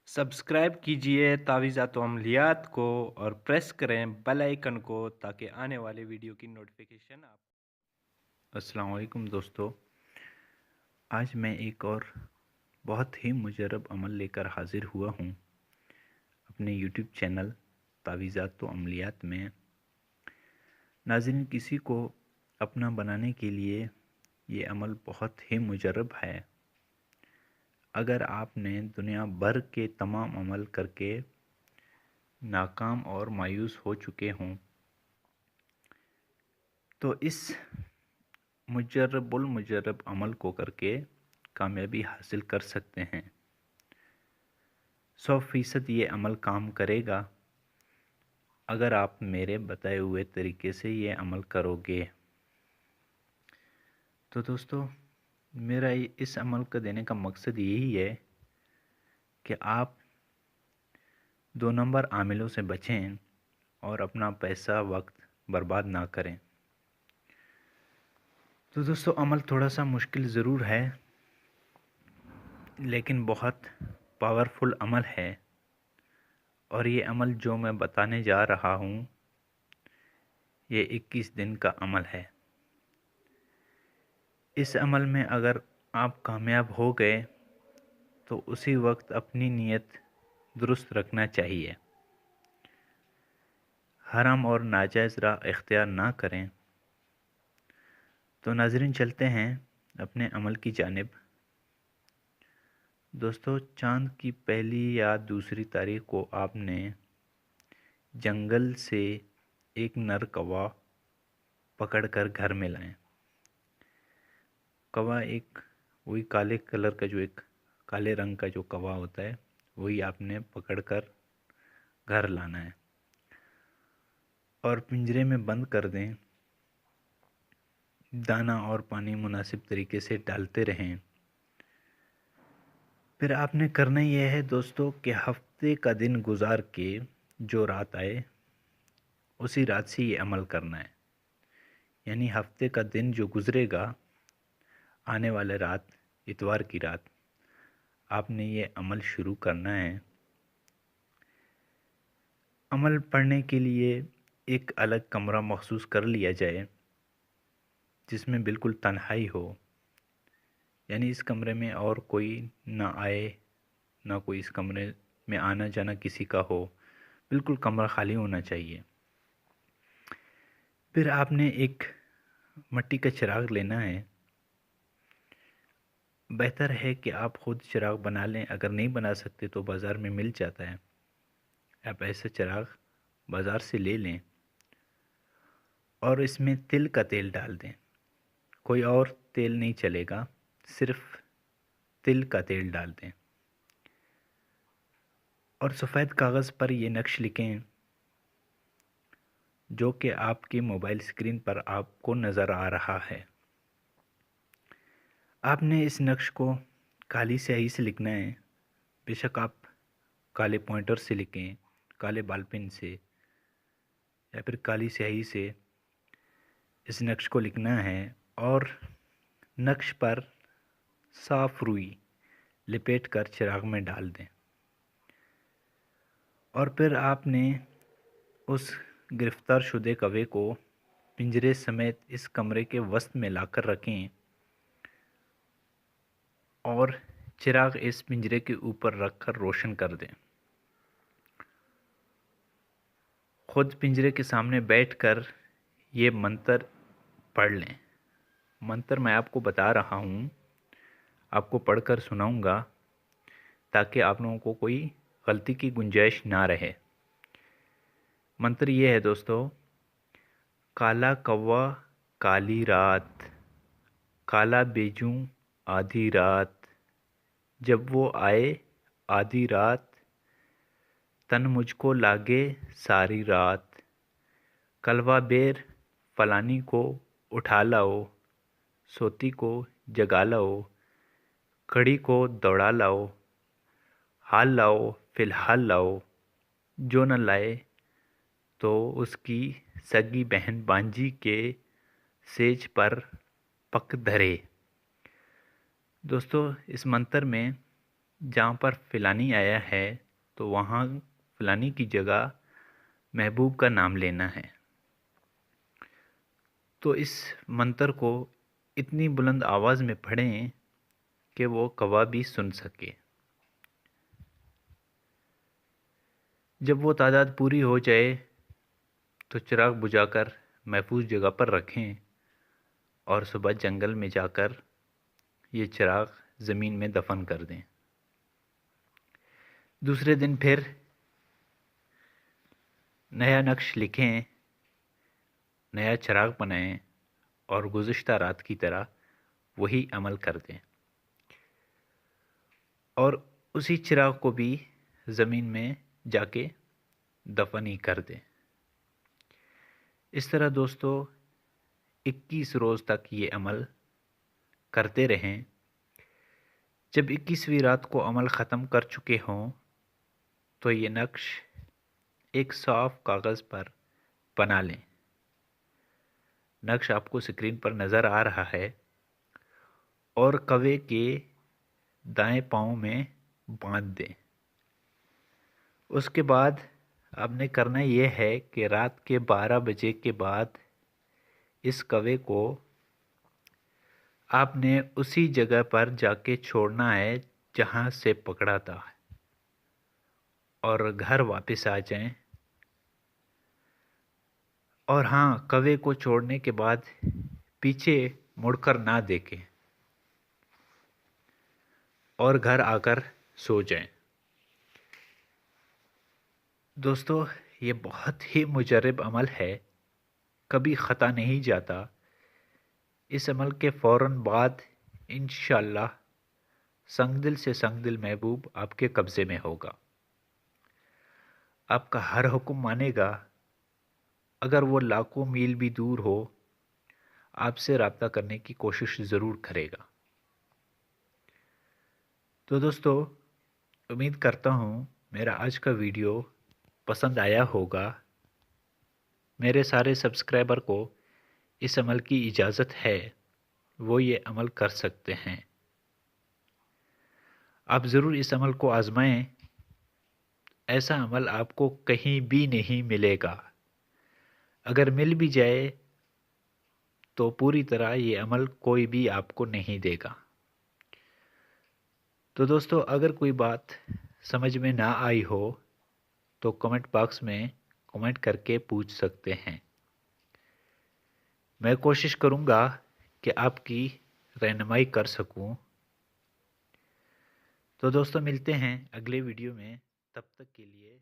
Subscribe कीजिए तावीज़ात व अमलियात को और प्रेस करें बेल आइकन को ताकि आने वाले वीडियो की नोटिफिकेशन आप। अस्सलाम वालेकुम दोस्तों, आज मैं एक और बहुत ही मुजरब अमल लेकर हाजिर हुआ हूँ अपने यूट्यूब चैनल तावीज़ात व अमलियात में। नाज़रीन, किसी को अपना बनाने के लिए ये अमल बहुत ही मुजरब है। अगर आपने दुनिया भर के तमाम अमल करके नाकाम और मायूस हो चुके हों तो इस मुजरब अमल को करके कामयाबी हासिल कर सकते हैं। 100% ये अमल काम करेगा अगर आप मेरे बताए हुए तरीके से ये अमल करोगे। तो दोस्तों, मेरा इस अमल का देने का मकसद यही है कि आप 2 नंबर आमिलों से बचें और अपना पैसा वक्त बर्बाद ना करें। तो दोस्तों, अमल थोड़ा सा मुश्किल ज़रूर है लेकिन बहुत पावरफुल अमल है। और ये अमल जो मैं बताने जा रहा हूँ ये 21 दिन का अमल है। इस अमल में अगर आप कामयाब हो गए तो उसी वक्त अपनी नीयत दुरुस्त रखना चाहिए। हराम और नाजायज़ राह इख्तियार ना करें। तो नाज़रीन, चलते हैं अपने अमल की जानिब। दोस्तों, चाँद की पहली या दूसरी तारीख को आपने जंगल से एक नर कौवा पकड़कर घर में लाएं। कौवा एक वही काले कलर का जो एक काले रंग का जो कौवा होता है वही आपने पकड़कर घर लाना है और पिंजरे में बंद कर दें। दाना और पानी मुनासिब तरीके से डालते रहें। फिर आपने करना यह है दोस्तों कि हफ्ते का दिन गुजार के जो रात आए उसी रात से ये अमल करना है। यानी हफ्ते का दिन जो गुज़रेगा, आने वाले रात, इतवार की रात, आपने ये अमल शुरू करना है। अमल पढ़ने के लिए एक अलग कमरा मखसूस कर लिया जाए जिसमें बिल्कुल तन्हाई हो। यानी इस कमरे में और कोई ना आए, ना कोई इस कमरे में आना जाना किसी का हो। बिल्कुल कमरा खाली होना चाहिए। फिर आपने एक मिट्टी का चिराग लेना है। बेहतर है कि आप ख़ुद चिराग बना लें। अगर नहीं बना सकते तो बाज़ार में मिल जाता है। आप ऐसा चिराग बाज़ार से ले लें और इसमें तिल का तेल डाल दें। कोई और तेल नहीं चलेगा, सिर्फ तिल का तेल डाल दें। और सफ़ेद कागज़ पर ये नक्श लिखें जो कि आपकी मोबाइल स्क्रीन पर आपको नज़र आ रहा है। आपने इस नक्श को काली स्याही से लिखना है। बेशक आप काले पॉइंटर से लिखें, काले बॉल पेन से, या फिर काली स्याही से इस नक्श को लिखना है और नक्श पर साफ़ रुई लपेट कर चिराग में डाल दें। और फिर आपने उस गिरफ़्तार शुदे कौवे को पिंजरे समेत इस कमरे के वसत में लाकर रखें और चिराग इस पिंजरे के ऊपर रखकर रोशन कर दें। ख़ुद पिंजरे के सामने बैठकर ये मंत्र पढ़ लें। मंत्र मैं आपको बता रहा हूँ, आपको पढ़कर सुनाऊँगा ताकि आप लोगों को कोई गलती की गुंजाइश ना रहे। मंत्र ये है दोस्तों: काला कौवा काली रात, काला बेजू आधी रात, जब वो आए आधी रात, तन मुझको लागे सारी रात, कलवा बेर फलानी को उठा लाओ, सोती को जगा लाओ, खड़ी को दौड़ा लाओ, हाल लाओ फ़िलहाल लाओ, जो न लाए तो उसकी सगी बहन बांजी के सेज पर पक धरे। दोस्तों, इस मंत्र में जहाँ पर फ़िलानी आया है तो वहाँ फ़िलानी की जगह महबूब का नाम लेना है। तो इस मंत्र को इतनी बुलंद आवाज़ में पढ़ें कि वो कौवा भी सुन सके। जब वो तादाद पूरी हो जाए तो चिराग बुझाकर महफूज जगह पर रखें और सुबह जंगल में जाकर ये चिराग ज़मीन में दफन कर दें। दूसरे दिन फिर नया नक्श लिखें, नया चिराग बनाएं और गुज़िश्ता रात की तरह वही अमल कर दें और उसी चिराग को भी ज़मीन में जाके दफन ही कर दें। इस तरह दोस्तों 21 रोज़ तक ये अमल करते रहें। जब 21वीं रात को अमल ख़त्म कर चुके हों तो ये नक्श एक साफ़ कागज़ पर बना लें। नक्श आपको स्क्रीन पर नज़र आ रहा है और कौवे के दाएं पाँव में बांध दें। उसके बाद आपने करना ये है कि रात के 12 बजे के बाद इस कौवे को आपने उसी जगह पर जाके छोड़ना है जहाँ से पकड़ा था और घर वापस आ जाएं। और हाँ, कौवे को छोड़ने के बाद पीछे मुड़कर ना देखें और घर आकर सो जाएं। दोस्तों ये बहुत ही मुजर्रब अमल है, कभी ख़ता नहीं जाता। इस अमल के फ़ौरन बाद इंशाअल्लाह संगदिल से संगदिल महबूब आपके कब्ज़े में होगा, आपका हर हुक्म मानेगा। अगर वो लाखों मील भी दूर हो, आपसे रब्ता करने की कोशिश ज़रूर करेगा। तो दोस्तों उम्मीद करता हूँ मेरा आज का वीडियो पसंद आया होगा। मेरे सारे सब्सक्राइबर को इस अमल की इजाज़त है, वो ये अमल कर सकते हैं। आप ज़रूर इस अमल को आज़माएं। ऐसा अमल आपको कहीं भी नहीं मिलेगा। अगर मिल भी जाए तो पूरी तरह ये अमल कोई भी आपको नहीं देगा। तो दोस्तों अगर कोई बात समझ में ना आई हो तो कमेंट बॉक्स में कमेंट करके पूछ सकते हैं। मैं कोशिश करूँगा कि आपकी रहनुमाई कर सकूँ। तो दोस्तों मिलते हैं अगले वीडियो में, तब तक के लिए